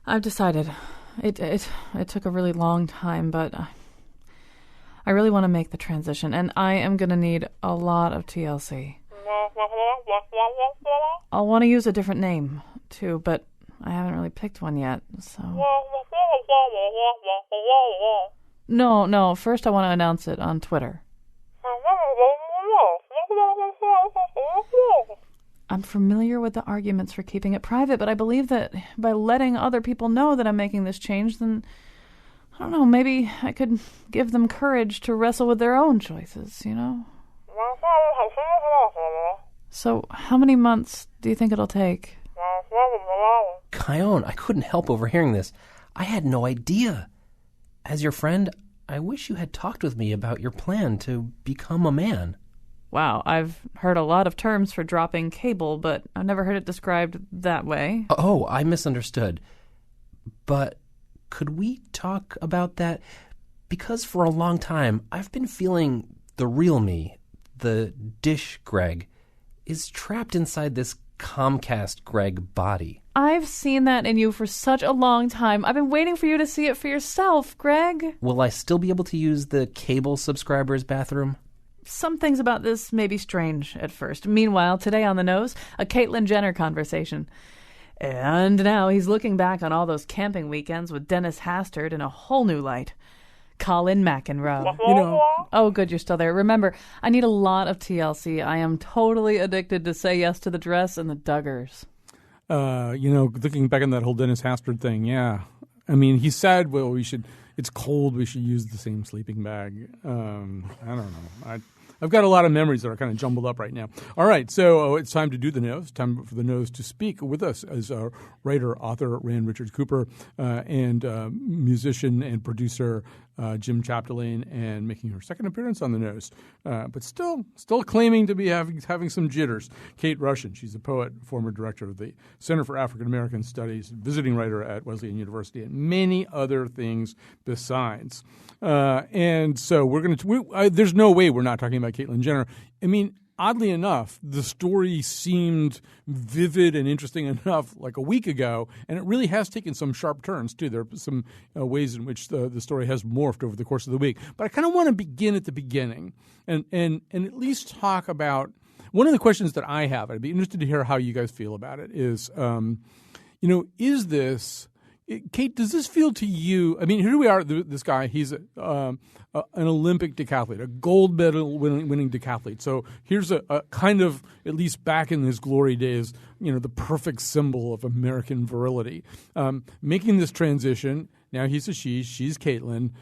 I've decided. It took a really long time, but I really want to make the transition, and I am going to need a lot of TLC. I'll want to use a different name, too, but I haven't really picked one yet, so... No, first I want to announce it on Twitter. I'm familiar with the arguments for keeping it private, but I believe that by letting other people know that I'm making this change, then, I don't know, maybe I could give them courage to wrestle with their own choices, you know? So, how many months do you think it'll take? Kion, I couldn't help overhearing this. I had no idea. As your friend, I wish you had talked with me about your plan to become a man. Wow, I've heard a lot of terms for dropping cable, but I've never heard it described that way. Oh, I misunderstood. But could we talk about that? Because for a long time, I've been feeling the real me, the dish Greg, is trapped inside this Comcast Greg body. I've seen that in you for such a long time. I've been waiting for you to see it for yourself, Greg. Will I still be able to use the cable subscriber's bathroom? Some things about this may be strange at first. Meanwhile, today on The Nose, a Caitlyn Jenner conversation. And now he's looking back on all those camping weekends with Dennis Hastert in a whole new light. Colin McEnroe. Oh, good, you're still there. Remember, I need a lot of TLC. I am totally addicted to Say Yes to the Dress and the Duggars. Looking back on that whole Dennis Hastert thing, yeah. I mean, he said, well, it's cold, we should use the same sleeping bag. I don't know. I've got a lot of memories that are kind of jumbled up right now. All right, so it's time to do the nose. Time for the nose to speak. With us as our writer, author Rand Richard Cooper, and musician and producer Jim Chapdelaine, and making her second appearance on the nose, but still claiming to be having some jitters. Kate Rushin. She's a poet, former director of the Center for African American Studies, visiting writer at Wesleyan University, and many other things besides. And so we're going to. There's no way we're not talking about Caitlyn Jenner. I mean, oddly enough, the story seemed vivid and interesting enough like a week ago, and it really has taken some sharp turns, too. There are some ways in which the story has morphed over the course of the week. But I kind of want to begin at the beginning and at least talk about one of the questions that I have. I'd be interested to hear how you guys feel about it is, is this – Kate, does this feel to you? I mean, here we are. This guy, he's an Olympic decathlete, a gold medal winning decathlete. So here's a kind of, at least back in his glory days, the perfect symbol of American virility. Making this transition. Now he's a she, she's Caitlyn.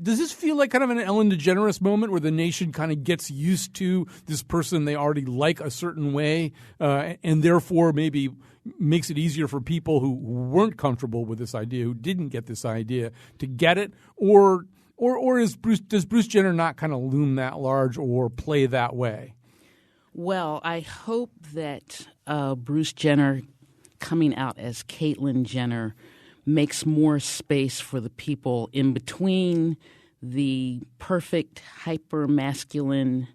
Does this feel like kind of an Ellen DeGeneres moment where the nation kind of gets used to this person they already like a certain way, and therefore maybe makes it easier for people who weren't comfortable with this idea, who didn't get this idea, to get it? Or does Bruce Jenner not kind of loom that large or play that way? Well, I hope that Bruce Jenner coming out as Caitlyn Jenner makes more space for the people in between the perfect hyper-masculine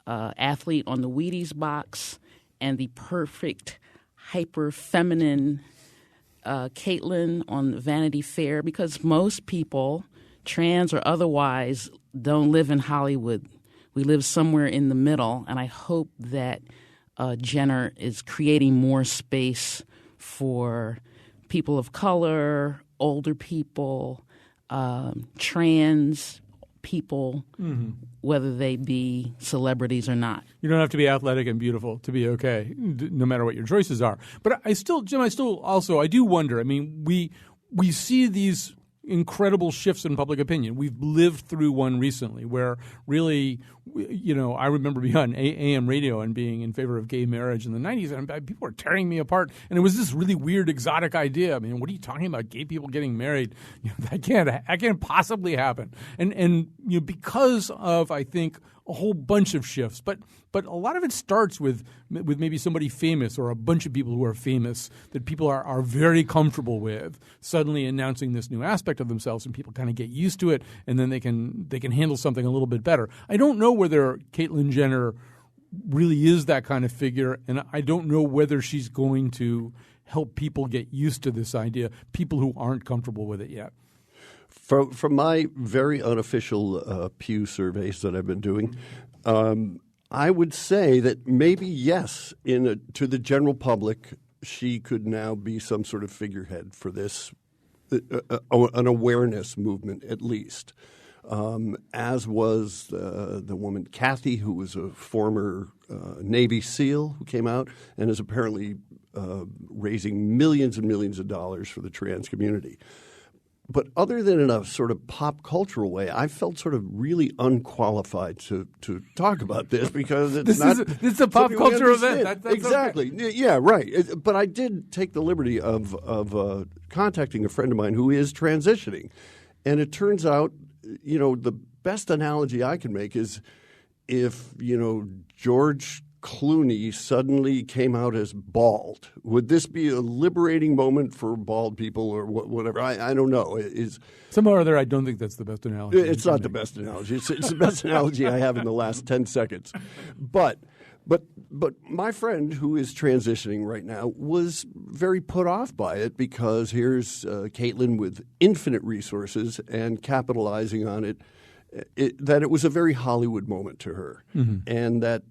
athlete on the Wheaties box and the perfect hyper-feminine Caitlyn on Vanity Fair, because most people, trans or otherwise, don't live in Hollywood. We live somewhere in the middle, and I hope that Jenner is creating more space for people of color, older people, trans people, whether they be celebrities or not. You don't have to be athletic and beautiful to be okay, no matter what your choices are. But I do wonder. I mean, we see these incredible shifts in public opinion. We've lived through one recently where really, I remember being on AM radio and being in favor of gay marriage in the 90s, and people were tearing me apart. And it was this really weird, exotic idea. I mean, what are you talking about, gay people getting married? That can't possibly happen. And because of, I think, a whole bunch of shifts, but a lot of it starts with maybe somebody famous or a bunch of people who are famous that people are very comfortable with suddenly announcing this new aspect of themselves, and people kind of get used to it, and then they can handle something a little bit better. I don't know whether Caitlyn Jenner really is that kind of figure, and I don't know whether she's going to help people get used to this idea, people who aren't comfortable with it yet? From my very unofficial Pew surveys that I've been doing, I would say that maybe, yes, to the general public, she could now be some sort of figurehead for this, an awareness movement at least, as was the woman Kathy, who was a former Navy SEAL who came out and is apparently raising millions and millions of dollars for the trans community. But other than in a sort of pop cultural way, I felt sort of really unqualified to talk about this because it's this is a pop culture event. That's exactly. Okay. Yeah, right. But I did take the liberty of contacting a friend of mine who is transitioning. And it turns out, the best analogy I can make is if, George Clooney suddenly came out as bald. Would this be a liberating moment for bald people or whatever? I don't know. Somehow or other, I don't think that's the best analogy. It's not the best analogy. It's the best analogy I have in the last 10 seconds. But my friend who is transitioning right now was very put off by it because here's Caitlyn with infinite resources and capitalizing on it, that it was a very Hollywood moment to her. Mm-hmm. And that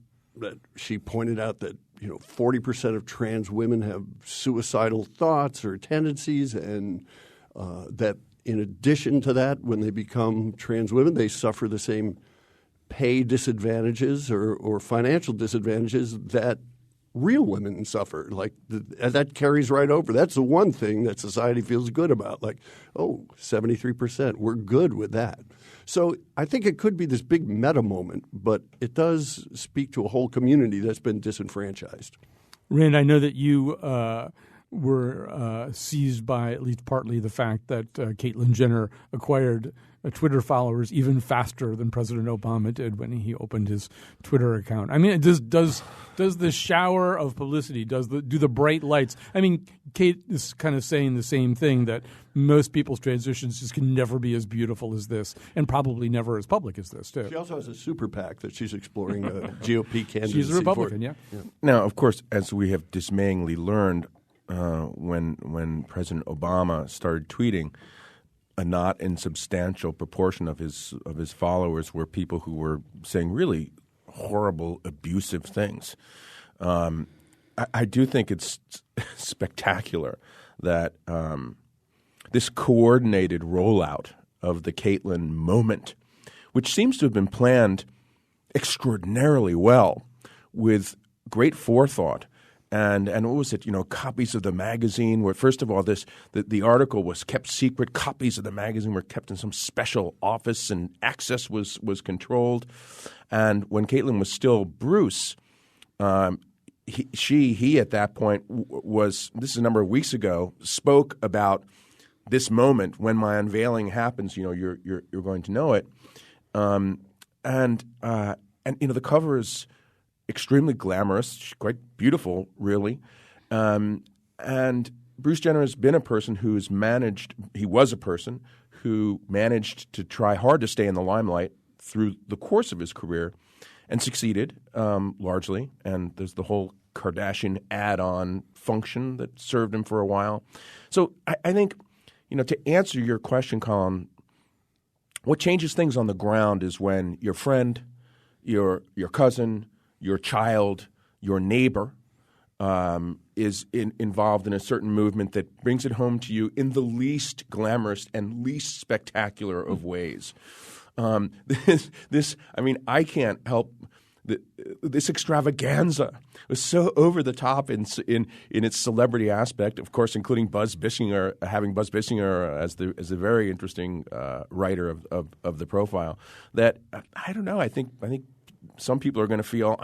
she pointed out that 40% of trans women have suicidal thoughts or tendencies, and that in addition to that, when they become trans women, they suffer the same pay disadvantages or financial disadvantages that real women suffer. That carries right over. That's the one thing that society feels good about. 73%, we're good with that. So I think it could be this big meta moment, but it does speak to a whole community that's been disenfranchised. Rand, I know that you were seized by at least partly the fact that Caitlyn Jenner acquired Twitter followers even faster than President Obama did when he opened his Twitter account. I mean, does the shower of publicity, do the bright lights? I mean, Kate is kind of saying the same thing, that most people's transitions just can never be as beautiful as this, and probably never as public as this, too. She also has a super PAC that she's exploring GOP candidacy. She's a Republican, yeah. Now, of course, as we have dismayingly learned when President Obama started tweeting, a not insubstantial proportion of his followers were people who were saying really horrible, abusive things. I do think it's spectacular that this coordinated rollout of the Caitlyn moment, which seems to have been planned extraordinarily well with great forethought. And what was it? Copies of the magazine where, first of all, the article was kept secret. Copies of the magazine were kept in some special office, and access was controlled. And when Caitlyn was still Bruce, he at that point was, this is a number of weeks ago, spoke about this moment when my unveiling happens. You're going to know it. And the cover is extremely glamorous, quite beautiful, really. And Bruce Jenner has been a person who's managed – he was a person who managed to try hard to stay in the limelight through the course of his career and succeeded largely. And there's the whole Kardashian add-on function that served him for a while. So I think, to answer your question, Colin, what changes things on the ground is when your friend, your cousin – your child, your neighbor is involved in a certain movement that brings it home to you in the least glamorous and least spectacular of ways. I can't help this extravaganza was so over the top in its celebrity aspect, of course, including Buzz Bissinger, having Buzz Bissinger as a very interesting writer of the profile. That I don't know. I think some people are going to feel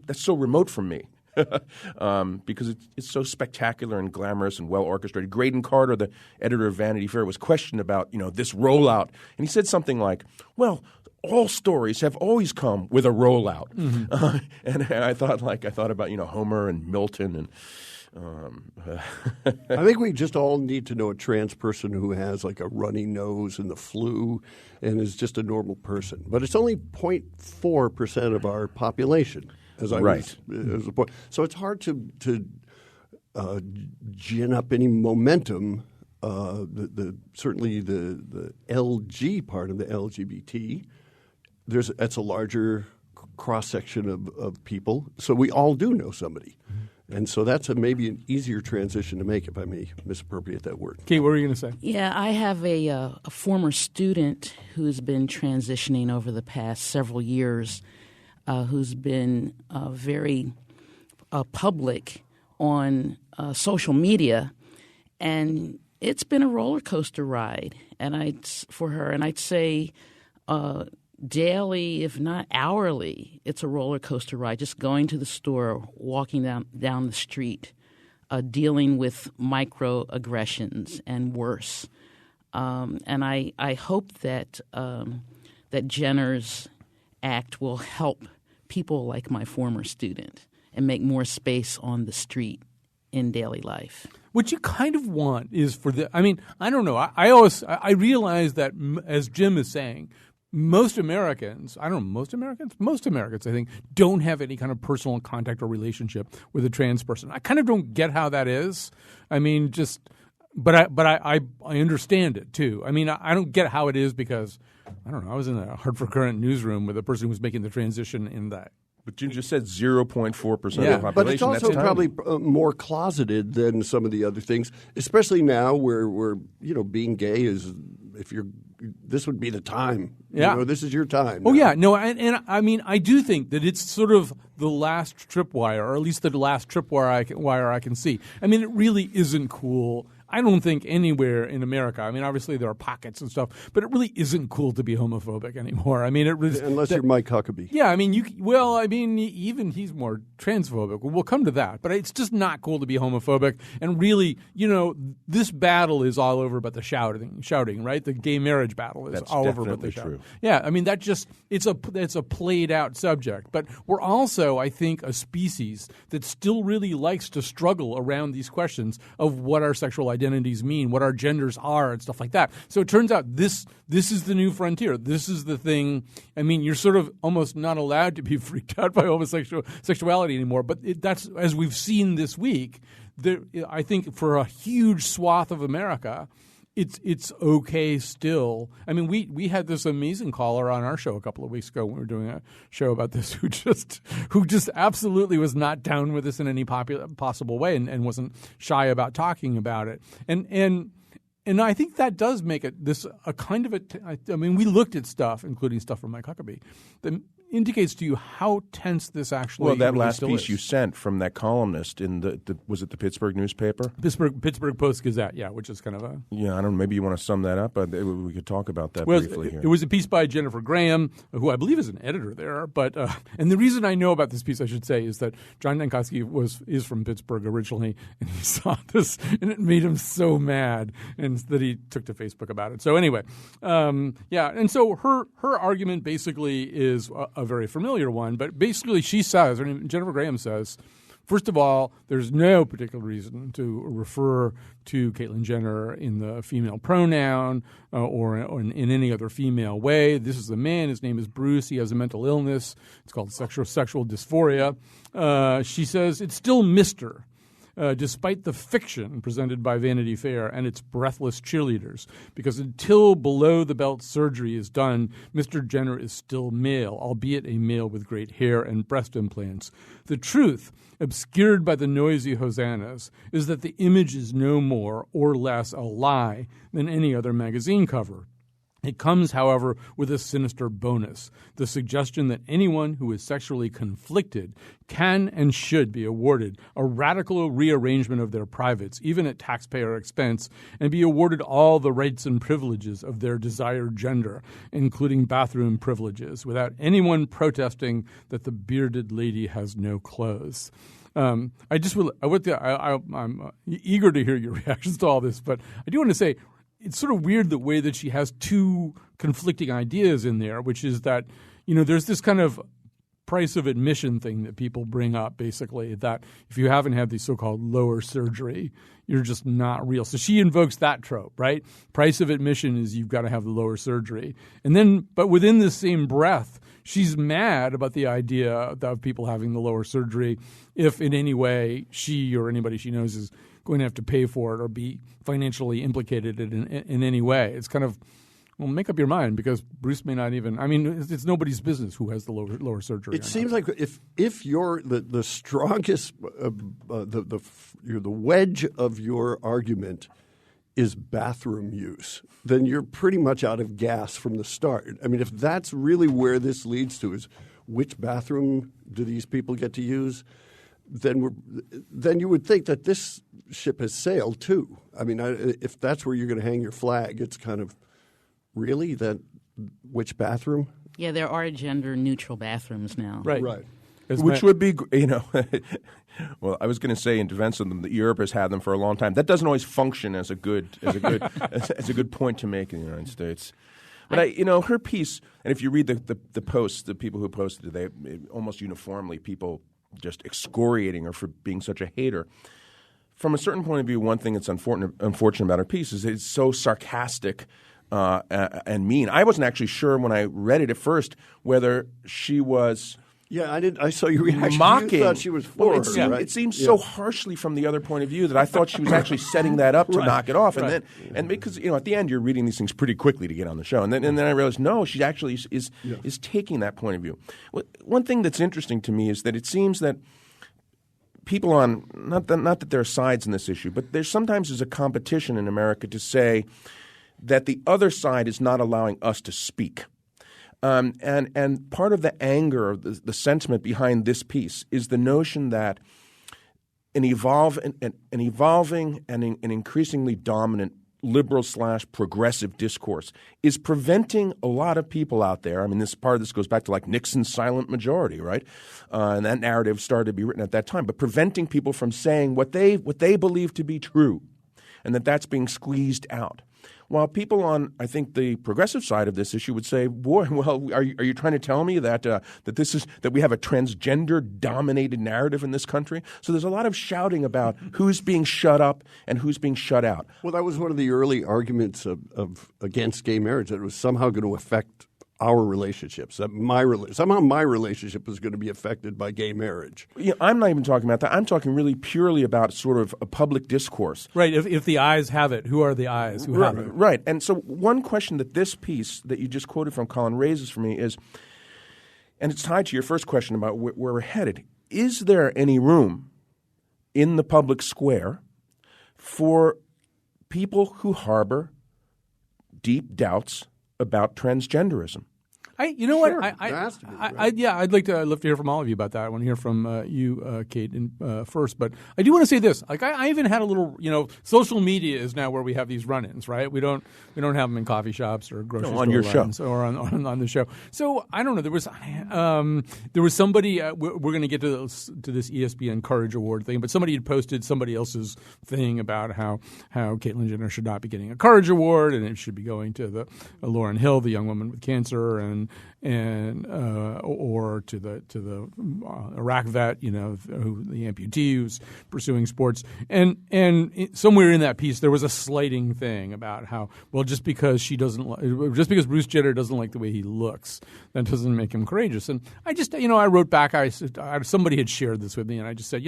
that's so remote from me because it's so spectacular and glamorous and well orchestrated. Graydon Carter, the editor of Vanity Fair, was questioned about this rollout, and he said something like, "Well, all stories have always come with a rollout." Mm-hmm. And I thought about Homer and Milton and. I think we just all need to know a trans person who has a runny nose and the flu and is just a normal person. But it's only 0.4% of our population, as I right. was. So it's hard to gin up any momentum. Certainly the LG part of the LGBT, that's a larger cross section of people. So we all do know somebody. And so that's maybe an easier transition to make, if I may misappropriate that word. Kate, what were you going to say? Yeah, I have a former student who's been transitioning over the past several years, who's been very public on social media, and it's been a roller coaster ride. And I'd say daily, if not hourly, it's a roller coaster ride. Just going to the store, walking down the street, dealing with microaggressions and worse. And I hope that Jenner's act will help people like my former student and make more space on the street in daily life. What you kind of want is for I don't know. I realize that, as Jim is saying, most Americans, I think, don't have any kind of personal contact or relationship with a trans person. I kind of don't get how that is. I mean, but I understand it too. I mean, I don't get how it is because, I don't know, I was in the Hartford Courant newsroom with a person who was making the transition in that. But you just said 0.4% of the population. But it's also That's probably more closeted than some of the other things, especially now where being gay is, this would be the time. Yeah. This is your time. Oh, now. yeah. No, and I mean, I do think that it's sort of the last tripwire, or at least the last tripwire I can see. I mean, it really isn't cool. I don't think anywhere in America. I mean, obviously there are pockets and stuff, but it really isn't cool to be homophobic anymore. I mean, unless you're Mike Huckabee. Yeah, I mean, even he's more transphobic. We'll come to that, but it's just not cool to be homophobic. And really, this battle is all over but the shouting, right? The gay marriage battle is all over but the shouting. True. Yeah, I mean, it's a played out subject, but we're also, I think, a species that still really likes to struggle around these questions of what our sexual identities mean, what our genders are, and stuff like that. So it turns out this is the new frontier. This is the thing. I mean, you're sort of almost not allowed to be freaked out by homosexuality anymore. But that's, as we've seen this week, I think for a huge swath of America, it's okay still. I mean, we had this amazing caller on our show a couple of weeks ago when we were doing a show about this who just absolutely was not down with this in any possible way and wasn't shy about talking about it. And I think that does make it a kind of I mean, we looked at stuff, including stuff from Mike Huckabee, that indicates to you how tense this actually is. Well, that last piece you sent from that columnist in was it the Pittsburgh newspaper? Pittsburgh Post-Gazette, yeah, which is kind of a... Yeah, I don't know, maybe you want to sum that up? We could talk about that briefly here. It was a piece by Jennifer Graham, who I believe is an editor there. But and the reason I know about this piece, I should say, is that John Dankosky is from Pittsburgh originally, and he saw this, and it made him so mad, and that he took to Facebook about it. So anyway, and so her argument basically is a very familiar one, but basically she says, Jennifer Graham says, first of all, there's no particular reason to refer to Caitlyn Jenner in the female pronoun or in any other female way. This is a man. His name is Bruce. He has a mental illness. It's called sexual dysphoria. She says it's still Mr., despite the fiction presented by Vanity Fair and its breathless cheerleaders, because until below-the-belt surgery is done, Mr. Jenner is still male, albeit a male with great hair and breast implants. The truth, obscured by the noisy hosannas, is that the image is no more or less a lie than any other magazine cover. It comes, however, with a sinister bonus, the suggestion that anyone who is sexually conflicted can and should be awarded a radical rearrangement of their privates, even at taxpayer expense, and be awarded all the rights and privileges of their desired gender, including bathroom privileges, without anyone protesting that the bearded lady has no clothes. I'm eager to hear your reactions to all this, but I do want to say, it's sort of weird the way that she has two conflicting ideas in there, which is that, there's this kind of price of admission thing that people bring up, basically, that if you haven't had the so-called lower surgery, you're just not real. So she invokes that trope, right? Price of admission is you've got to have the lower surgery. And then, but within the same breath, she's mad about the idea of people having the lower surgery if in any way she or anybody she knows is going to have to pay for it or be financially implicated in any way. It's kind of, well, make up your mind, because Bruce may not even. I mean, it's nobody's business who has the lower surgery. It seems like if you're the strongest, the wedge of your argument is bathroom use, then you're pretty much out of gas from the start. I mean, if that's really where this leads to, is which bathroom do these people get to use, then you would think that this ship has sailed too. I mean, if that's where you're going to hang your flag, it's kind of. Really? Which bathroom? Yeah, there are gender-neutral bathrooms now. Right. Which would be, well, I was going to say in defense of them that Europe has had them for a long time. That doesn't always function as a good as a good point to make in the United States. But her piece, and if you read the posts, the people who posted it, they almost uniformly people just excoriating her for being such a hater. From a certain point of view, one thing that's unfortunate about her piece is it's so sarcastic. And mean. I wasn't actually sure when I read it at first whether she was. Yeah, I did. I saw your reaction. Mocking. You thought she was for her, right? It seems so harshly from the other point of view that I thought she was actually setting that up to knock it off. And then, because at the end you're reading these things pretty quickly to get on the show, and then I realized no, she actually is taking that point of view. One thing that's interesting to me is that it seems that people on not that there are sides in this issue, but there sometimes is a competition in America to say that the other side is not allowing us to speak. And part of the anger, the sentiment behind this piece is the notion that an evolving and an increasingly dominant liberal/progressive discourse is preventing a lot of people out there. I mean, this goes back to like Nixon's silent majority, right? And that narrative started to be written at that time, but preventing people from saying what they believe to be true, and that's being squeezed out. While people on, I think, the progressive side of this issue would say, "Boy, well, are you trying to tell me that that we have a transgender-dominated narrative in this country?" So there's a lot of shouting about who's being shut up and who's being shut out. Well, that was one of the early arguments of against gay marriage, that it was somehow going to affect our relationships. That somehow my relationship was going to be affected by gay marriage. Yeah, I'm not even talking about that. I'm talking really purely about sort of a public discourse. Right. If the eyes have it, who are the eyes who have it? Right. And so one question that this piece that you just quoted from Colin raises for me is, and it's tied to your first question about where we're headed, is there any room in the public square for people who harbor deep doubts about transgenderism? Sure. There has to be, right? I'd love to hear from all of you about that. I want to hear from you, Kate, first. But I do want to say this: like, I even had a little, social media is now where we have these run-ins, right? We don't have them in coffee shops or grocery store on your show or on the show. So I don't know. There was somebody. We're going to get to this ESPN Courage Award thing, but somebody had posted somebody else's thing about how Caitlyn Jenner should not be getting a Courage Award and it should be going to the Lauryn Hill, the young woman with cancer, or to the Iraq vet, who the amputee who's pursuing sports, and somewhere in that piece there was a slighting thing about how, well, just because Bruce Jenner doesn't like the way he looks, that doesn't make him courageous. And I just I wrote back. Somebody had shared this with me, and I just said,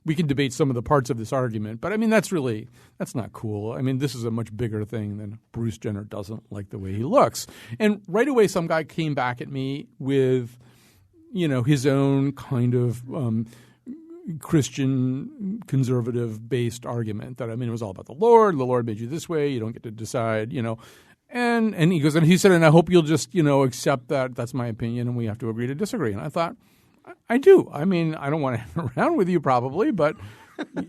we can debate some of the parts of this argument, but I mean that's not cool. I mean, this is a much bigger thing than Bruce Jenner doesn't like the way he looks. And right away some guy came back at me with his own kind of Christian conservative based argument that, it was all about the Lord made you this way, you don't get to decide, and he goes, and he said, and I hope you'll just accept that that's my opinion and we have to agree to disagree. And I thought, I do. I mean, I don't want to hang around with you probably, but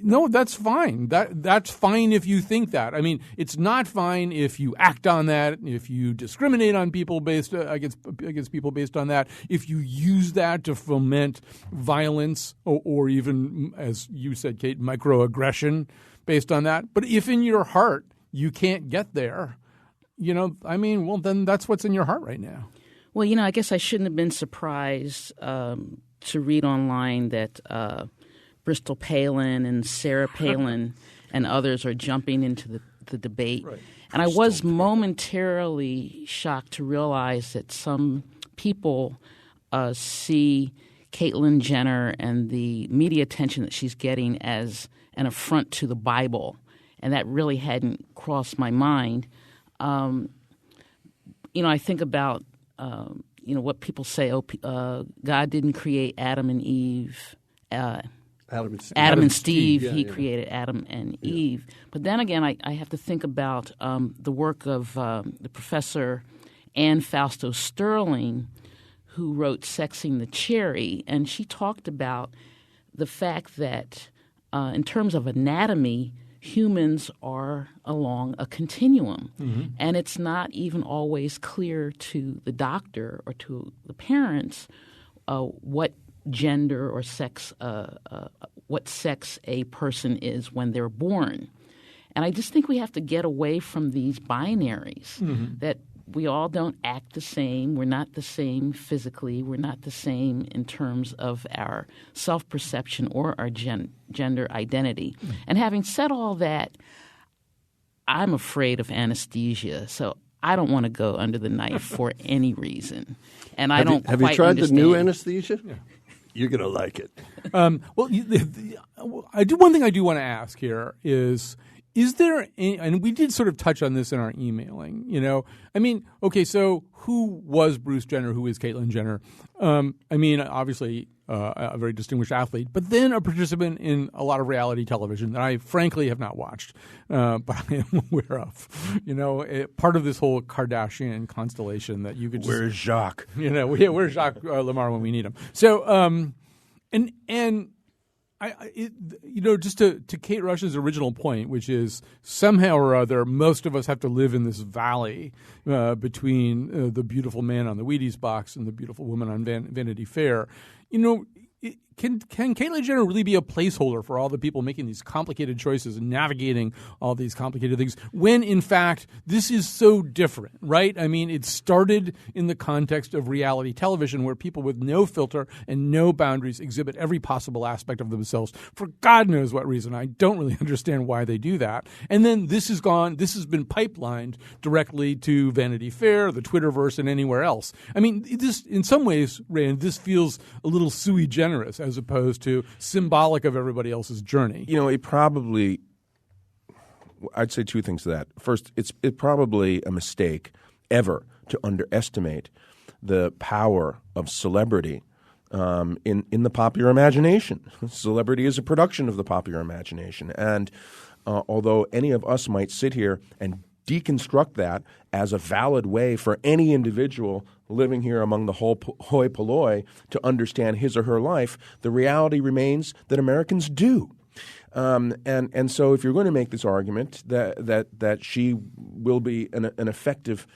no, that's fine. That's fine if you think that. I mean, it's not fine if you act on that, if you discriminate on people against people based on that, if you use that to foment violence or even, as you said, Kate, microaggression based on that. But if in your heart you can't get there, well, then that's what's in your heart right now. Well, I guess I shouldn't have been surprised to read online that Bristol Palin and Sarah Palin and others are jumping into the debate. Right. And I was momentarily shocked to realize that some people see Caitlyn Jenner and the media attention that she's getting as an affront to the Bible, and that really hadn't crossed my mind. I think about what people say. God didn't create Adam and Eve. Adam and Steve. Yeah, he created Adam and Eve. But then again, I have to think about the work of the professor Anne Fausto Sterling, who wrote Sexing the Cherry, and she talked about the fact that in terms of anatomy, humans are along a continuum, and it's not even always clear to the doctor or to the parents what gender or sex, what sex a person is when they're born. And I just think we have to get away from these binaries that we all don't act the same. We're not the same physically. We're not the same in terms of our self-perception or our gender identity. And having said all that, I'm afraid of anesthesia, so I don't want to go under the knife for any reason. And I don't Have quite you tried understand. the new anesthesia? Yeah. You're going to like it. One thing I do want to ask here is there any, and we did sort of touch on this in our emailing, so who was Bruce Jenner? Who is Caitlyn Jenner? Obviously a very distinguished athlete, but then a participant in a lot of reality television that I frankly have not watched, but I am aware of. Part of this whole Kardashian constellation that you could just... Where's Jacques? Where's Jacques Lamar when we need him? So, just to Kate Rush's original point, which is somehow or other, most of us have to live in this valley between the beautiful man on the Wheaties box and the beautiful woman on Vanity Fair. Can Caitlyn Jenner really be a placeholder for all the people making these complicated choices and navigating all these complicated things when, in fact, this is so different, right? It started in the context of reality television where people with no filter and no boundaries exhibit every possible aspect of themselves for God knows what reason. I don't really understand why they do that. And then this has been pipelined directly to Vanity Fair, the Twitterverse, and anywhere else. This, in some ways, Rand, this feels a little sui generis as opposed to symbolic of everybody else's journey. I'd say two things to that. First, it's probably a mistake ever to underestimate the power of celebrity in the popular imagination. Celebrity is a production of the popular imagination. And although any of us might sit here and deconstruct that as a valid way for any individual living here among the hoi polloi to understand his or her life, the reality remains that Americans do. And so if you're going to make this argument that she will be an effective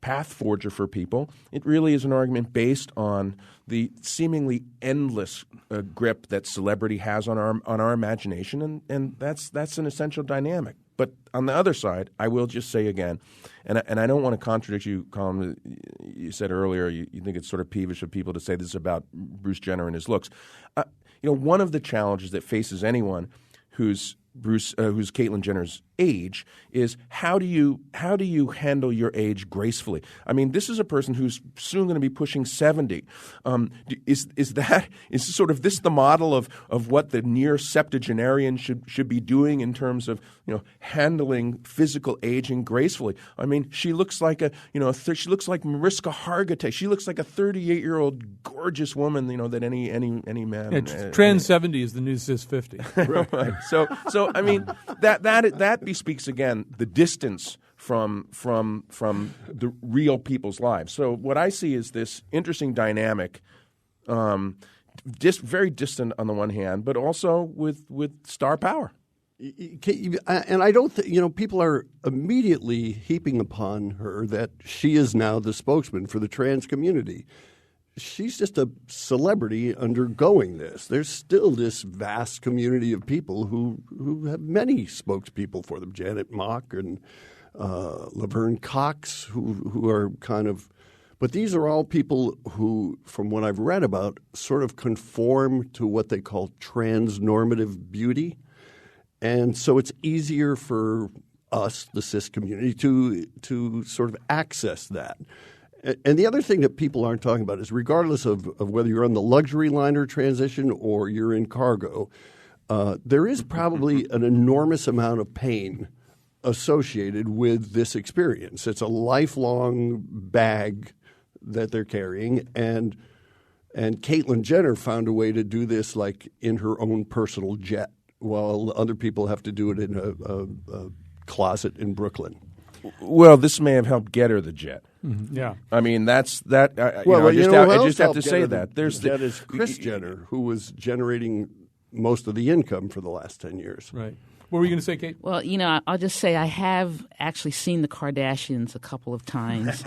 path forger for people, it really is an argument based on the seemingly endless grip that celebrity has on our imagination, and that's an essential dynamic. But on the other side, I will just say again, and I don't want to contradict you, Colin. You said earlier you think it's sort of peevish of people to say this about Bruce Jenner and his looks. One of the challenges that faces anyone who's Caitlyn Jenner's age is how do you handle your age gracefully? This is a person who's soon going to be pushing 70. Is sort of this the model of what the near septuagenarian should be doing in terms of handling physical aging gracefully? She looks like she looks like Mariska Hargitay. She looks like a 38-year-old gorgeous woman. That any man. Trans 70 is the new cis 50. Right. So that bespeaks again the distance from the real people's lives. So what I see is this interesting dynamic, very distant on the one hand, but also with star power. And I don't think people are immediately heaping upon her that she is now the spokesman for the trans community. She's just a celebrity undergoing this. There's still this vast community of people who have many spokespeople for them. Janet Mock and Laverne Cox, who are kind of – but these are all people who, from what I've read about, sort of conform to what they call transnormative beauty. And so it's easier for us, the cis community, to sort of access that. And the other thing that people aren't talking about is regardless of whether you're on the luxury liner transition or you're in cargo, there is probably an enormous amount of pain associated with this experience. It's a lifelong bag that they're carrying, and Caitlyn Jenner found a way to do this like in her own personal jet, while other people have to do it in a closet in Brooklyn. Well, this may have helped get her the jet. Yeah. I mean, that's that. I just have to say that. There's that is Kris Jenner, who was generating most of the income for the last 10 years. Right. What were you going to say, Kate? Well, I'll just say I have actually seen the Kardashians a couple of times,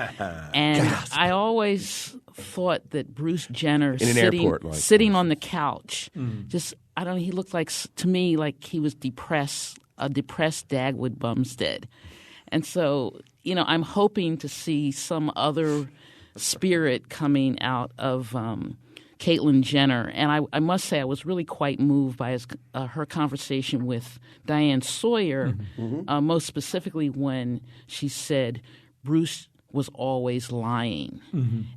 and I always thought that Bruce Jenner sitting on the couch, just I don't know, he looked like to me like he was a depressed Dagwood Bumstead, and so I'm hoping to see some other spirit coming out of Caitlyn Jenner. And I must say I was really quite moved by her conversation with Diane Sawyer, most specifically when she said Bruce was always lying.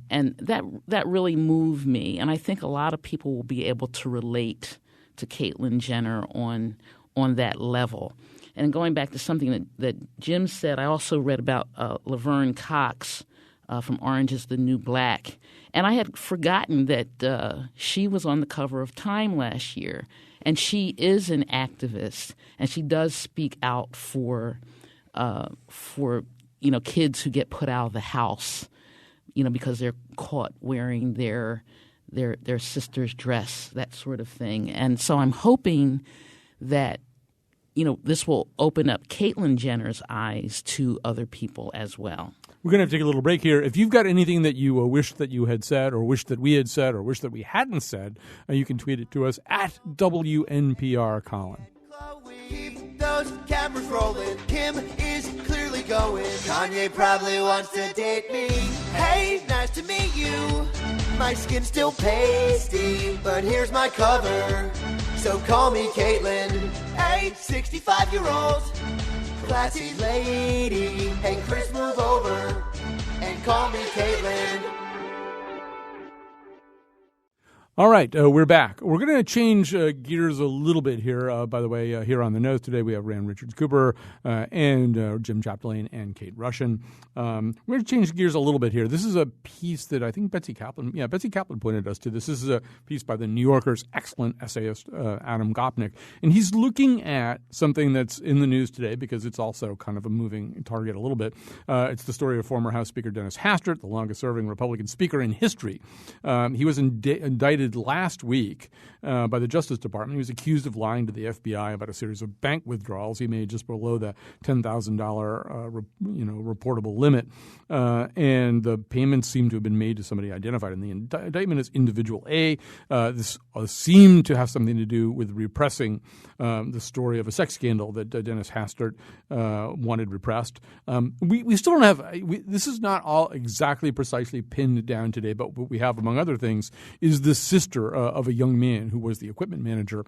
And that really moved me. And I think a lot of people will be able to relate to Caitlyn Jenner on that level. And going back to something that Jim said, I also read about Laverne Cox from Orange is the New Black. And I had forgotten that she was on the cover of Time last year. And she is an activist, and she does speak out for kids who get put out of the house, because they're caught wearing their sister's dress, that sort of thing. And so I'm hoping that this will open up Caitlyn Jenner's eyes to other people as well. We're going to have to take a little break here. If you've got anything that you wish that you had said, or wish that we had said, or wish that we hadn't said, you can tweet it to us at WNPR Colin. Keep those cameras rolling. Kim is clearly going. Kanye probably wants to date me. Hey, nice to meet you. My skin's still pasty, but here's my cover. So call me Caitlyn. Hey, 65-year-old. Classy lady. Hey, Chris, move over and call me Caitlyn. All right, we're back. We're going to change gears a little bit here. By the way, here on the nose today, we have Rand Richards-Cooper and Jim Chaplain and Kate Rushin. We're going to change gears a little bit here. This is a piece that I think Betsy Kaplan pointed us to. This is a piece by the New Yorker's excellent essayist Adam Gopnik, and he's looking at something that's in the news today because it's also kind of a moving target a little bit. It's the story of former House Speaker Dennis Hastert, the longest-serving Republican speaker in history. He was indicted last week by the Justice Department. He was accused of lying to the FBI about a series of bank withdrawals he made just below the $10,000 reportable limit, and the payments seem to have been made to somebody identified in the indictment as Individual A. This seemed to have something to do with repressing the story of a sex scandal that Dennis Hastert wanted repressed. We still don't have this is not all exactly precisely pinned down today, but what we have, among other things, is the sister of a young man who was the equipment manager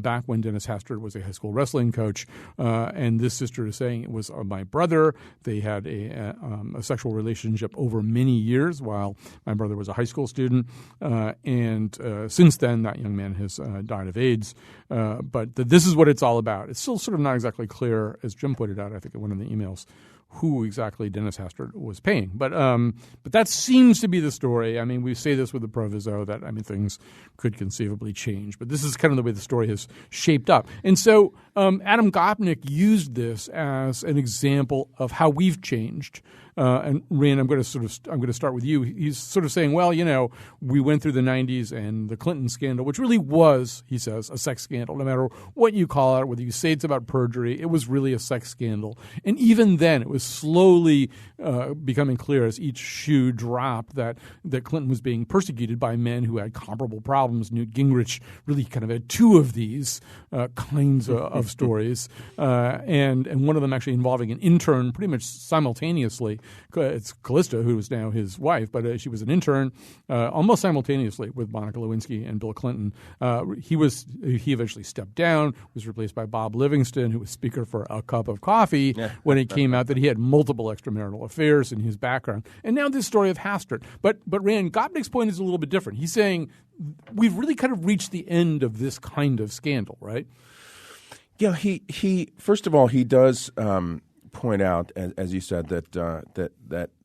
back when Dennis Hastert was a high school wrestling coach. And this sister is saying it was my brother. They had a sexual relationship over many years while my brother was a high school student. And since then, that young man has died of AIDS. But this is what it's all about. It's still sort of not exactly clear, as Jim pointed out, I think in one of the emails, who exactly Dennis Hastert was paying. But that seems to be the story. I mean, we say this with the proviso that, things could conceivably change. But this is kind of the way the story has shaped up. And so Adam Gopnik used this as an example of how we've changed. And Rand, I'm going to start with you. He's sort of saying, well, we went through the 90s and the Clinton scandal, which really was, he says, a sex scandal. No matter what you call it, whether you say it's about perjury, it was really a sex scandal. And even then, it was slowly becoming clear as each shoe dropped that Clinton was being persecuted by men who had comparable problems. Newt Gingrich really kind of had two of these kinds of stories, and one of them actually involving an intern pretty much simultaneously. It's Callista, who is now his wife, but she was an intern almost simultaneously with Monica Lewinsky and Bill Clinton. He eventually stepped down, was replaced by Bob Livingston, who was Speaker for a Cup of Coffee, when it came out that he had multiple extramarital affairs in his background. And now this story of Hastert. But Rand, Gopnik's point is a little bit different. He's saying we've really kind of reached the end of this kind of scandal, right? Yeah, he first of all, he does point out, as you said, that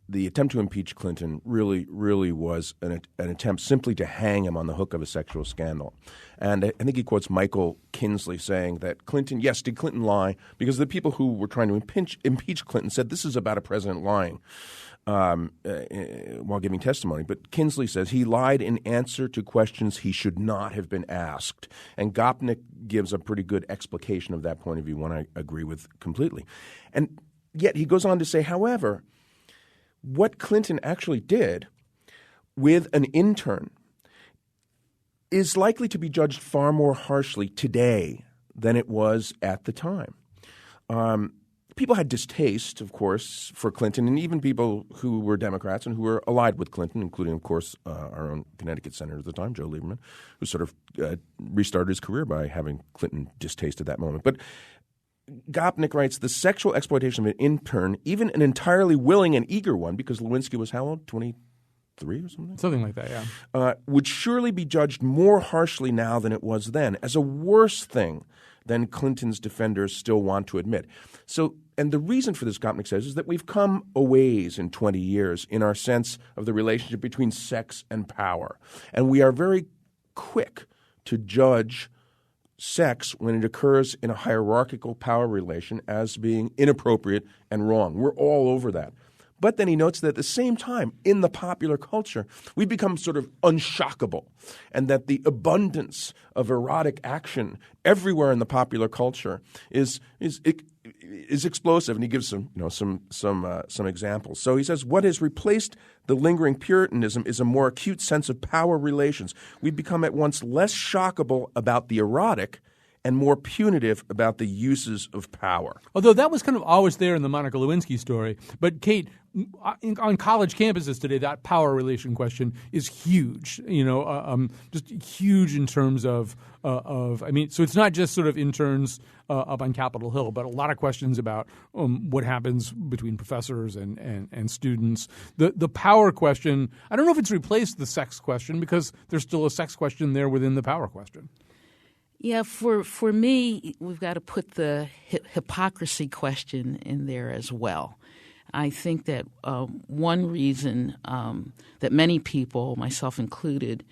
the attempt to impeach Clinton really was an attempt simply to hang him on the hook of a sexual scandal. And I think he quotes Michael Kinsley saying that Clinton, yes, did Clinton lie? Because the people who were trying to impeach Clinton said this is about a president lying while giving testimony. But Kinsley says he lied in answer to questions he should not have been asked. And Gopnik gives a pretty good explication of that point of view, one I agree with completely. And yet he goes on to say, however, what Clinton actually did with an intern is likely to be judged far more harshly today than it was at the time. People had distaste, of course, for Clinton, and even people who were Democrats and who were allied with Clinton, including, of course, our own Connecticut senator at the time, Joe Lieberman, who sort of restarted his career by having Clinton distaste at that moment. But Gopnik writes, the sexual exploitation of an intern, even an entirely willing and eager one, because Lewinsky was how old, 23 or something? Something like that, yeah. Would surely be judged more harshly now than it was then, as a worse thing than Clinton's defenders still want to admit. So, and the reason for this, Gopnik says, is that we've come a ways in 20 years in our sense of the relationship between sex and power. And we are very quick to judge sex when it occurs in a hierarchical power relation as being inappropriate and wrong. We're all over that. But then he notes that at the same time, in the popular culture, we become sort of unshockable, and that the abundance of erotic action everywhere in the popular culture is explosive. And he gives some examples. So he says, what has replaced the lingering Puritanism is a more acute sense of power relations. We become at once less shockable about the erotic and more punitive about the uses of power. Although that was kind of always there in the Monica Lewinsky story. But, Kate, on college campuses today, that power relation question is huge, just huge in terms of so it's not just sort of interns up on Capitol Hill, but a lot of questions about what happens between professors and students. The power question, I don't know if it's replaced the sex question, because there's still a sex question there within the power question. Yeah, for me, we've got to put the hypocrisy question in there as well. I think that one reason that many people, myself included,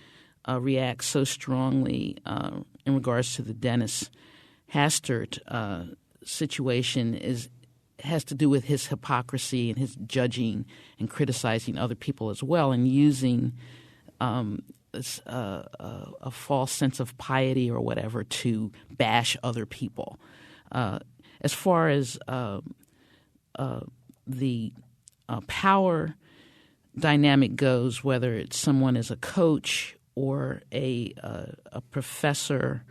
react so strongly in regards to the Dennis Hastert situation has to do with his hypocrisy and his judging and criticizing other people as well, and using a false sense of piety or whatever to bash other people. As far as the power dynamic goes, whether it's someone as a coach or a professor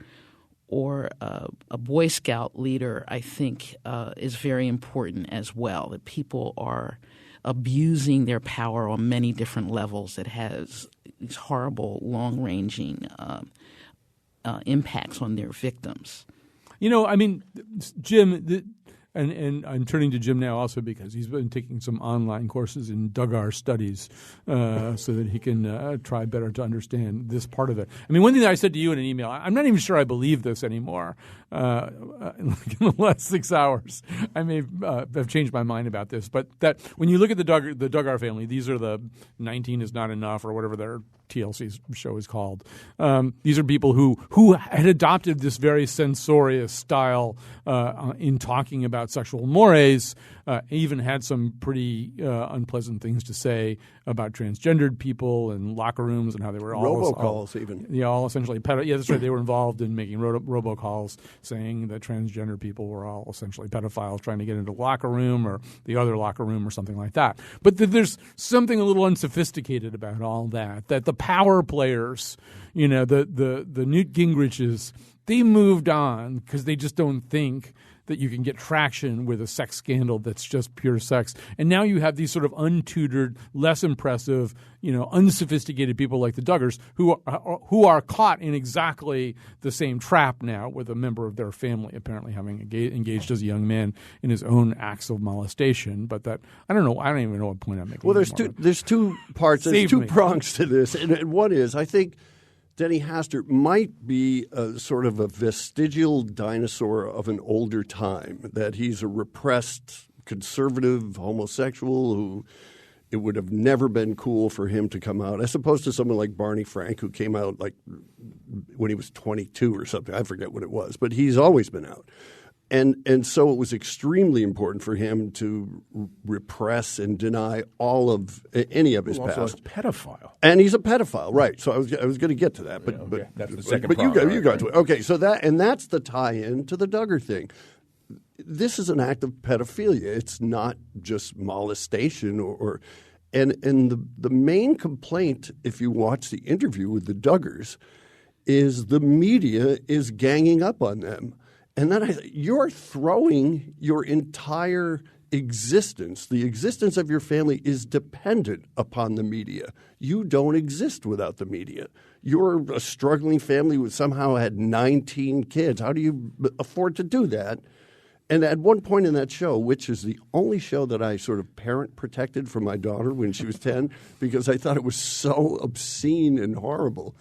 or a Boy Scout leader, I think is very important as well, that people are abusing their power on many different levels that has these horrible, long-ranging impacts on their victims. Jim, and I'm turning to Jim now also because he's been taking some online courses in Dugar studies so that he can try better to understand this part of it. One thing that I said to you in an email, I'm not even sure I believe this anymore. In the last 6 hours, I may have changed my mind about this, but that when you look at the Dugar family, these are the 19 is not enough or whatever their TLC show is called. These are people who had adopted this very censorious style in talking about sexual mores, even had some pretty unpleasant things to say about transgendered people and locker rooms and how they were all robocalls even. Yeah, all essentially yeah, that's right. They were involved in making robocalls saying that transgender people were all essentially pedophiles trying to get into the locker room or the other locker room or something like that. But there's something a little unsophisticated about all that the power players, the Newt Gingriches, they moved on because they just don't think that you can get traction with a sex scandal that's just pure sex. And now you have these sort of untutored, less impressive, unsophisticated people like the Duggars who are caught in exactly the same trap now, with a member of their family apparently having engaged as a young man in his own acts of molestation. But that I don't even know what point I'm making. Well, there's two parts, there's two prongs to this, and one is I think Denny Hastert might be a sort of a vestigial dinosaur of an older time, that he's a repressed conservative homosexual who it would have never been cool for him to come out, as opposed to someone like Barney Frank, who came out like when he was 22 or something. I forget what it was, but he's always been out. And so it was extremely important for him to repress and deny all of any of his past. Also a pedophile. And he's a pedophile, right? So I was going to get to that, but that's the second. But you got to it. Okay, so that's the tie-in to the Duggar thing. This is an act of pedophilia. It's not just molestation and the main complaint, if you watch the interview with the Duggars, is the media is ganging up on them. And then you're throwing your entire existence, the existence of your family is dependent upon the media. You don't exist without the media. You're a struggling family who somehow had 19 kids. How do you afford to do that? And at one point in that show, which is the only show that I sort of parent protected from my daughter when she was 10 because I thought it was so obscene and horrible,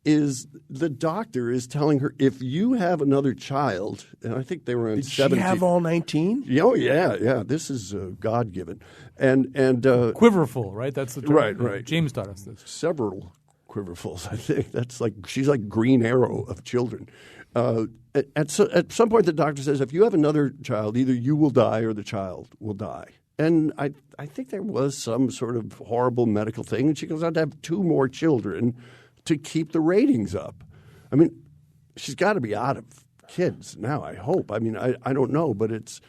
is the doctor is telling her, if you have another child, and I think they were on 17. Did she have all 19? Oh, yeah. This is God-given. And quiverful, right? That's the term. Right. James taught us this. Several quiverfuls, I think. She's like Green Arrow of children. At some point, the doctor says, if you have another child, either you will die or the child will die. And I think there was some sort of horrible medical thing, and she goes on to have 2 more children to keep the ratings up. I mean, she's got to be out of kids now, I hope. I mean, I don't know, but it's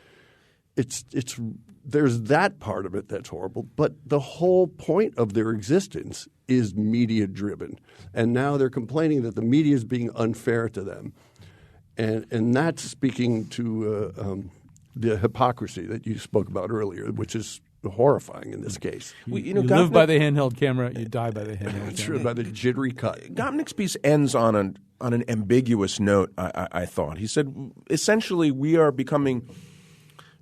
there's that part of it that's horrible. But the whole point of their existence is media-driven. And now they're complaining that the media is being unfair to them. And that's speaking to the hypocrisy that you spoke about earlier, which is horrifying in this case. You live by the handheld camera, you die by the handheld True, camera. by the jittery cut. Gopnik's piece ends on an ambiguous note, I thought. He said, essentially, we are becoming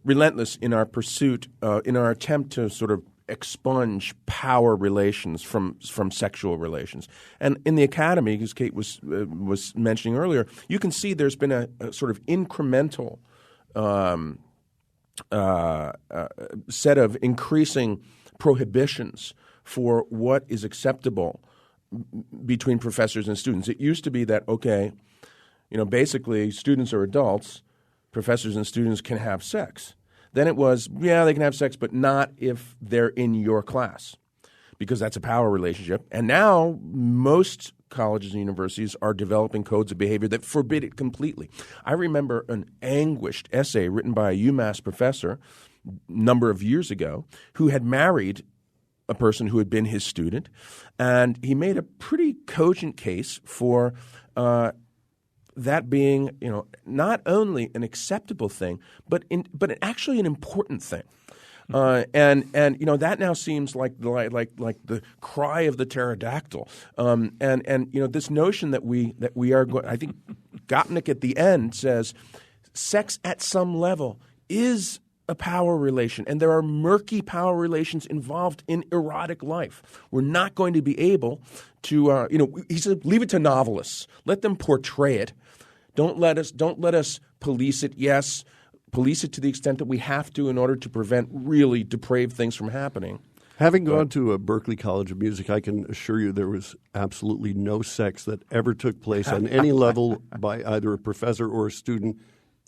relentless in our pursuit, in our attempt to sort of expunge power relations from sexual relations. And in the academy, as Kate was mentioning earlier, you can see there's been a sort of incremental set of increasing prohibitions for what is acceptable between professors and students. It used to be that, basically students are adults, professors and students can have sex. Then it was, they can have sex, but not if they're in your class, because that's a power relationship. And now most colleges and universities are developing codes of behavior that forbid it completely. I remember an anguished essay written by a UMass professor a number of years ago who had married a person who had been his student, and he made a pretty cogent case for that being, not only an acceptable thing, but actually an important thing. And that now seems like the cry of the pterodactyl. This notion that we are going. I think Gopnik at the end says, sex at some level is a power relation, and there are murky power relations involved in erotic life. We're not going to be able to, he said, leave it to novelists. Let them portray it. Don't let us police it. Yes, police it to the extent that we have to in order to prevent really depraved things from happening. Having gone to a Berklee College of Music, I can assure you there was absolutely no sex that ever took place on any level by either a professor or a student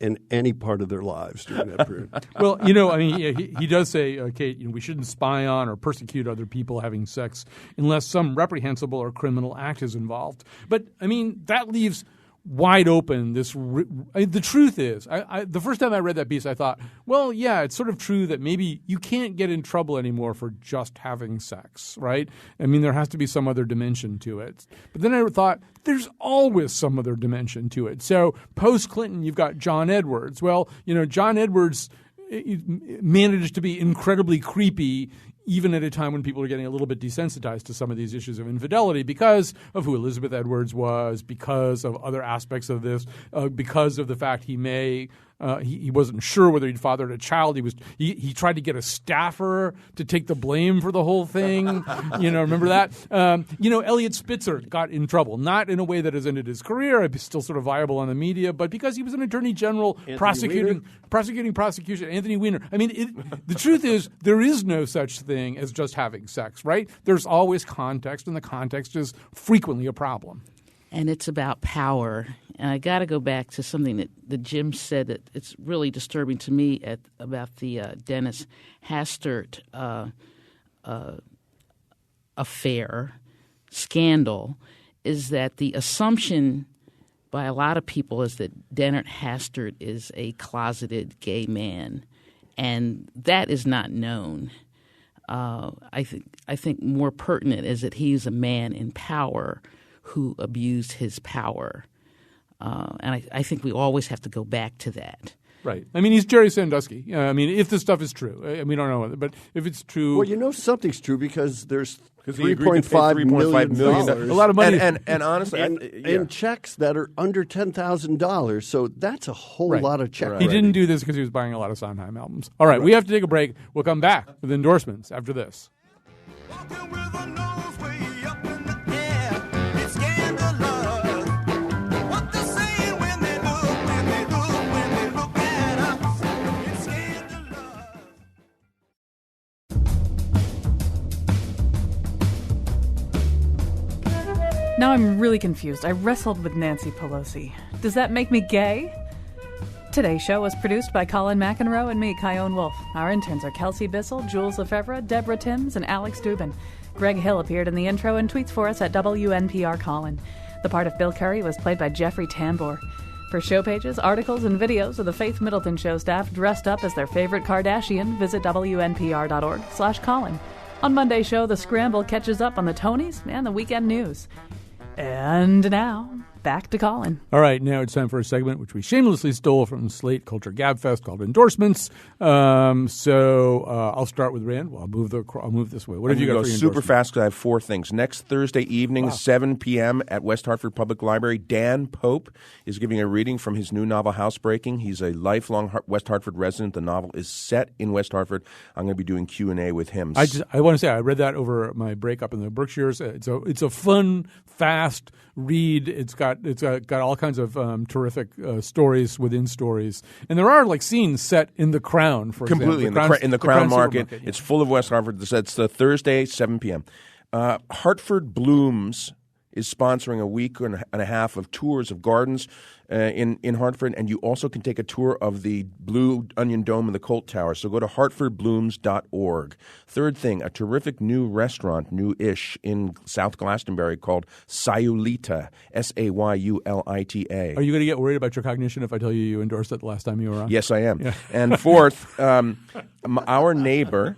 in any part of their lives during that period. Well, he does say, Kate, we shouldn't spy on or persecute other people having sex unless some reprehensible or criminal act is involved. But, that leaves wide open. The truth is, the first time I read that piece, I thought, well, yeah, it's sort of true that maybe you can't get in trouble anymore for just having sex, right? I mean, there has to be some other dimension to it. But then I thought, there's always some other dimension to it. So post-Clinton, you've got John Edwards. Well, John Edwards managed to be incredibly creepy even at a time when people are getting a little bit desensitized to some of these issues of infidelity because of who Elizabeth Edwards was, because of other aspects of this, because of the fact he wasn't sure whether he'd fathered a child. He tried to get a staffer to take the blame for the whole thing. Remember that? Elliot Spitzer got in trouble, not in a way that has ended his career. He's still sort of viable on the media, but because he was an attorney general prosecuting prosecution. Anthony Weiner. I mean, the truth is there is no such thing as just having sex, right? There's always context, and the context is frequently a problem. And it's about power. And I got to go back to something that Jim said that it's really disturbing to me about the Dennis Hastert affair, scandal, is that the assumption by a lot of people is that Dennis Hastert is a closeted gay man, and that is not known. I think more pertinent is that he's a man in power who abused his power. And I think we always have to go back to that. Right. I mean, he's Jerry Sandusky. If this stuff is true. We don't know, but if it's true. Well, something's true because there's he agreed to pay $3.5 million. A lot of money. And honestly, and checks that are under $10,000. So that's a whole lot of checks. He didn't do this because he was buying a lot of Sondheim albums. All right, we have to take a break. We'll come back with endorsements after this. Walking with a nose way up in the air, it's scandalous. What they're saying when they look at us, it's scandalous. Now I'm really confused. I wrestled with Nancy Pelosi. Does that make me gay? Today's show was produced by Colin McEnroe and me, Kyone Wolf. Our interns are Kelsey Bissell, Jules Lefebvre, Deborah Timms, and Alex Dubin. Greg Hill appeared in the intro and tweets for us at WNPR Colin. The part of Bill Curry was played by Jeffrey Tambor. For show pages, articles, and videos of the Faith Middleton Show staff dressed up as their favorite Kardashian, visit WNPR.org/Colin. On Monday's show, The Scramble catches up on the Tonys and the weekend news. And now, back to Colin. All right, now it's time for a segment which we shamelessly stole from Slate Culture Gabfest called Endorsements. So I'll start with Rand. Well, I'll move this way. What have you got for your super fast because I have 4 things. Next Thursday evening, 7 p.m. at West Hartford Public Library, Dan Pope is giving a reading from his new novel, Housebreaking. He's a lifelong West Hartford resident. The novel is set in West Hartford. I'm going to be doing Q&A with him. I want to say I read that over my break up in the Berkshires. It's a fun, fast read. It's got all kinds of terrific stories within stories, and there are scenes set in the Crown, for completely example. in the Crown Market. Yeah. It's full of West Hartford. It's the Thursday, 7 p.m. Hartford Blooms is sponsoring a week and a half of tours of gardens in Hartford, and you also can take a tour of the Blue Onion Dome and the Colt Tower. So go to hartfordblooms.org. Third thing, a terrific new restaurant, new-ish, in South Glastonbury called Sayulita, Sayulita. Are you going to get worried about your cognition if I tell you endorsed it the last time you were on? Yes, I am. Yeah. And fourth, our neighbor,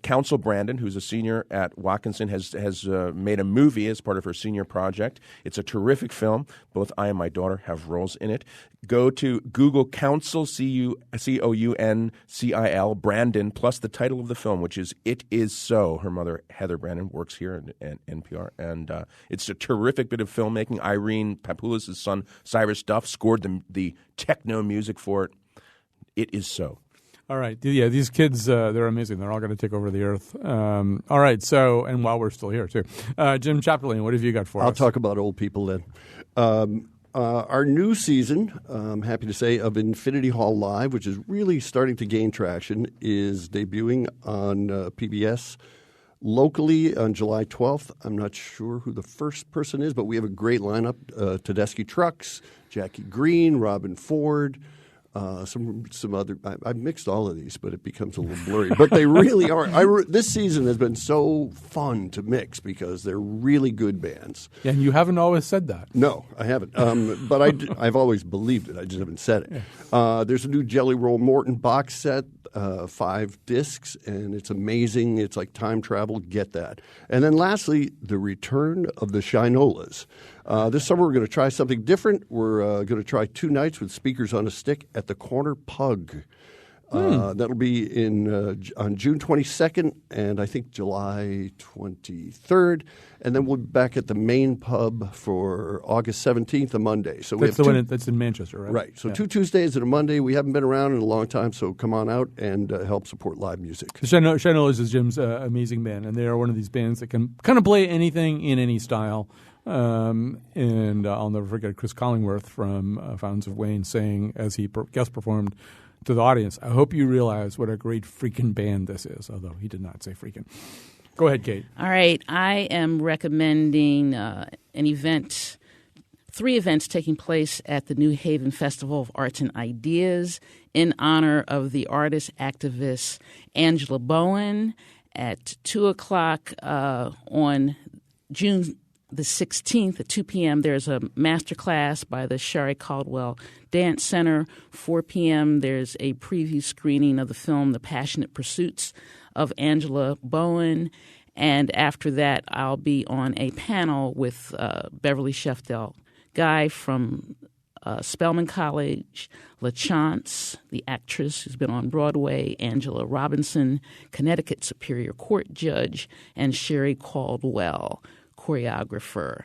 Council Brandon, who's a senior at Watkinson, has made a movie as part of her senior project. It's a terrific film. Both I and my daughter have roles in it. Go to Google Council, Council, Brandon, plus the title of the film, which is It Is So. Her mother, Heather Brandon, works here at NPR. And it's a terrific bit of filmmaking. Irene Papoulis' son, Cyrus Duff, scored the techno music for it. It Is So. All right. Yeah, these kids, they're amazing. They're all going to take over the earth. All right. So, and while we're still here, too. Jim Chaplin, what have you got for us? I'll talk about old people then. Our new season, I'm happy to say, of Infinity Hall Live, which is really starting to gain traction, is debuting on PBS locally on July 12th. I'm not sure who the first person is, but we have a great lineup. Tedeschi Trucks, Jackie Green, Robin Ford, some other. I mixed all of these, but it becomes a little blurry. But they really are. This season has been so fun to mix because they're really good bands. Yeah, and you haven't always said that. No, I haven't. But I've always believed it. I just haven't said it. Yeah. There's a new Jelly Roll Morton box set, 5 discs, and it's amazing. It's like time travel. Get that. And then lastly, the return of the Shinolas. This summer we're going to try something different. We're going to try 2 nights with speakers on a stick at the Corner Pug. That'll be on June 22nd and I think July 23rd. And then we'll be back at the main pub for August 17th, a Monday. So that's the one that's in Manchester, right? Right. So 2 Tuesdays and a Monday. We haven't been around in a long time, so come on out and help support live music. Shinolas is Jim's amazing band, and they are one of these bands that can kind of play anything in any style. And I'll never forget Chris Collingworth from Fountains of Wayne saying, as he guest performed to the audience, "I hope you realize what a great freaking band this is," although he did not say freaking. Go ahead, Kate. All right. I am recommending an event, 3 events taking place at the New Haven Festival of Arts and Ideas in honor of the artist activist Angela Bowen at 2 o'clock on June the 16th at 2 p.m. There's a master class by the Shari Caldwell Dance Center. 4 p.m. there's a preview screening of the film The Passionate Pursuits of Angela Bowen. And after that, I'll be on a panel with Beverly Shefdell Guy from Spelman College, LaChance, the actress who's been on Broadway, Angela Robinson, Connecticut Superior Court judge, and Sherry Caldwell, choreographer.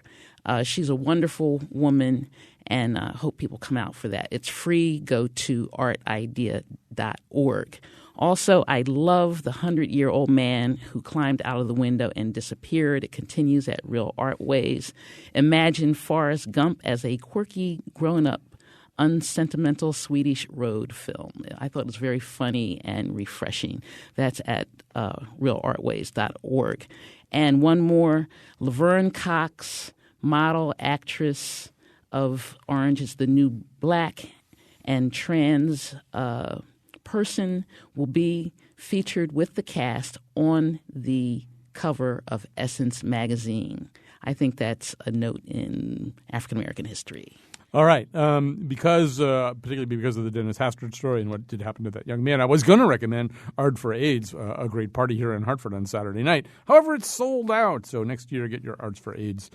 She's a wonderful woman, and I hope people come out for that. It's free. Go to artidea.org. Also, I love The 100-Year-Old Man Who Climbed Out of the Window and Disappeared. It continues at Real Artways. Imagine Forrest Gump as a quirky, grown-up, unsentimental Swedish road film. I thought it was very funny and refreshing. That's at realartways.org. And one more, Laverne Cox, model, actress of Orange is the New Black, and trans person will be featured with the cast on the cover of Essence magazine. I think that's a note in African American history. All right. Particularly because of the Dennis Hastert story and what did happen to that young man, I was going to recommend Art for AIDS, a great party here in Hartford on Saturday night. However, it's sold out. So next year, get your Arts for AIDS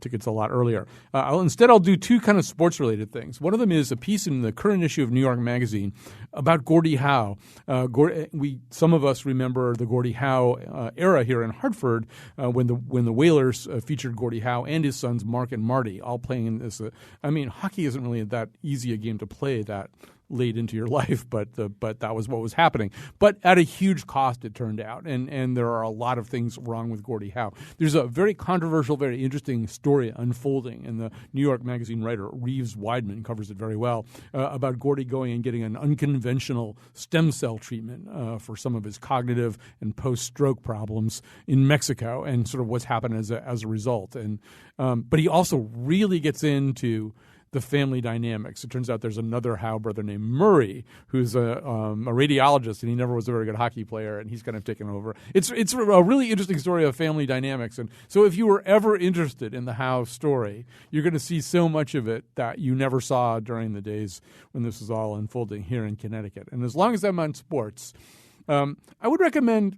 tickets a lot earlier. I'll do 2 kind of sports-related things. One of them is a piece in the current issue of New York Magazine about Gordie Howe. Some of us remember the Gordie Howe era here in Hartford when the Whalers featured Gordie Howe and his sons Mark and Marty all playing in this. Hockey isn't really that easy a game to play that late into your life, but that was what was happening. But at a huge cost, it turned out, and there are a lot of things wrong with Gordie Howe. There's a very controversial, very interesting story unfolding, and the New York Magazine writer Reeves Weidman covers it very well about Gordie going and getting an unconventional stem cell treatment for some of his cognitive and post-stroke problems in Mexico, and sort of what's happened as a result. And but he also really gets into the family dynamics. It turns out there's another Howe brother named Murray who's a radiologist, and he never was a very good hockey player, and he's kind of taken over. It's a really interesting story of family dynamics. And so if you were ever interested in the Howe story, you're going to see so much of it that you never saw during the days when this was all unfolding here in Connecticut. And as long as I'm on sports, I would recommend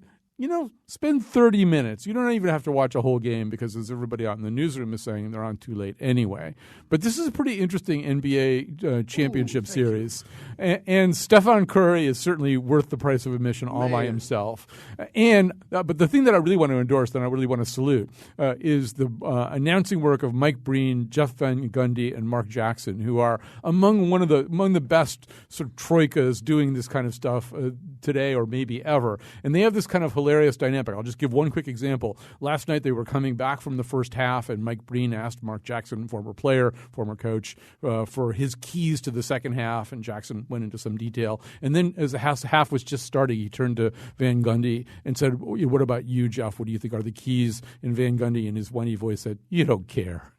spend 30 minutes. You don't even have to watch a whole game because, as everybody out in the newsroom is saying, they're on too late anyway. But this is a pretty interesting NBA championship series. And Stephen Curry is certainly worth the price of admission all by himself. But the thing that I really want to endorse, that I really want to salute, is the announcing work of Mike Breen, Jeff Van Gundy, and Mark Jackson, who are among the best sort of troikas doing this kind of stuff today or maybe ever. And they have this kind of hilarious hilarious dynamic. I'll just give one quick example. Last night they were coming back from the first half, and Mike Breen asked Mark Jackson, former player, former coach, for his keys to the second half, and Jackson went into some detail. And then as the half was just starting, he turned to Van Gundy and said, "What about you, Jeff? What do you think are the keys?" And Van Gundy, in his whiny voice, said, "You don't care,"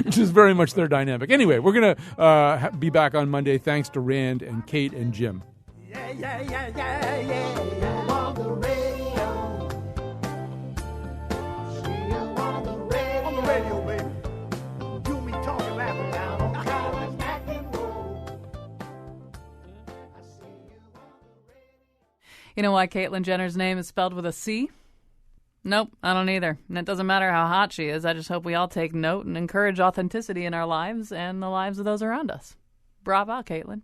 which is very much their dynamic. Anyway, we're going to be back on Monday. Thanks to Rand and Kate and Jim. Yeah, yeah, yeah, yeah, yeah, yeah. On the radio. See you on the radio. On the radio, baby. You me talking, laughing down on college back and roll. I see you on the radio. You know why Caitlyn Jenner's name is spelled with a C? Nope, I don't either. And it doesn't matter how hot she is. I just hope we all take note and encourage authenticity in our lives and the lives of those around us. Bravo, Caitlyn.